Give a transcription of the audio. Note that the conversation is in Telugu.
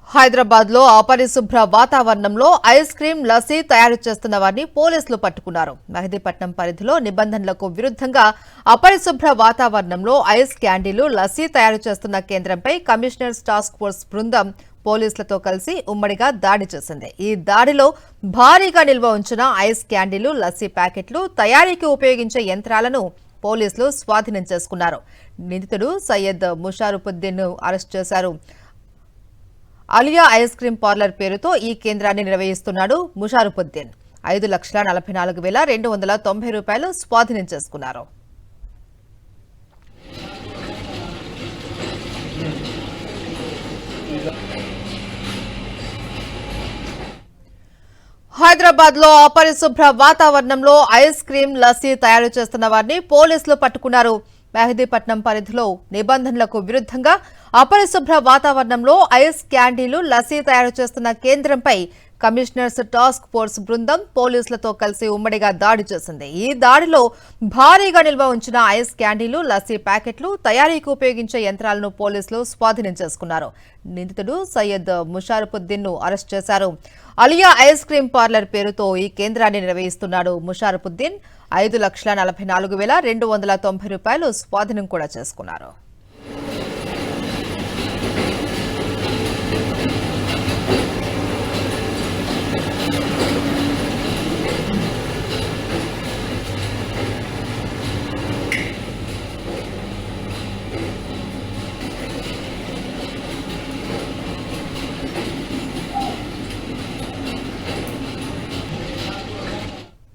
హైదరాబాద్ లో అపరిశుభ్ర వాతావరణంలో ఐస్ క్రీం లస్సీ తయారు చేస్తున్న వారిని పోలీసులు పట్టుకున్నారు. మెహదీపట్నం పరిధిలో నిబంధనలకు విరుద్ధంగా అపరిశుభ్ర వాతావరణంలో ఐస్ క్యాండీలు లస్సీ తయారు చేస్తున్న కేంద్రంపై కమిషనర్ టాస్క్ ఫోర్స్ బృందం పోలీసులతో కలిసి ఉమ్మడిగా దాడి చేసింది. ఈ దాడిలో భారీగా నిల్వ ఉంచిన ఐస్ క్యాండీలు లస్సీ ప్యాకెట్లు తయారీకి ఉపయోగించే యంత్రాలను పోలీసులు స్వాధీనం చేసుకున్నారు. నిందితుడు సయ్యద్ ముషారఫుద్దీన్ ను అరెస్ట్ చేశారు. అలియా ఐస్ క్రీం పార్లర్ పేరుతో ఈ కేంద్రాన్ని నిర్వహిస్తున్నాడు ముషారఫుద్దీన్. 5,44,290 రూపాయలు స్వాధీనం చేసుకున్నారు. హైదరాబాద్ లో అపరిశుభ్ర వాతావరణంలో ఐస్ క్రీం లస్సీ తయారు చేస్తున్న వారిని పోలీసులు పట్టుకున్నారు. మెహదీపట్నం పరిధిలో నిబంధనలకు విరుద్ధంగా అపరిశుభ్ర వాతావరణంలో ఐస్ క్యాండీలు లస్సీ తయారు చేస్తున్న కేంద్రంపై కమిషనర్స్ టాస్క్ ఫోర్స్ బృందం పోలీసులతో కలిసి ఉమ్మడిగా దాడి చేసింది. ఈ దాడిలో భారీగా నిల్వ ఉంచిన ఐస్ క్యాండీలు లస్సీ ప్యాకెట్లు తయారీకి ఉపయోగించే యంత్రాలను పోలీసులు స్వాధీనం చేసుకున్నారు. నిందితుడు సయ్యద్ ముషారఫుద్దీన్ ను అరెస్ట్ చేశారు. అలియా ఐస్ క్రీం పార్లర్ పేరుతో ఈ కేంద్రాన్ని నిర్వహిస్తున్నాడు ముషారఫుద్దీన్. 5,44,290 రూపాయలు స్వాధీనం కూడా చేసుకున్నారు.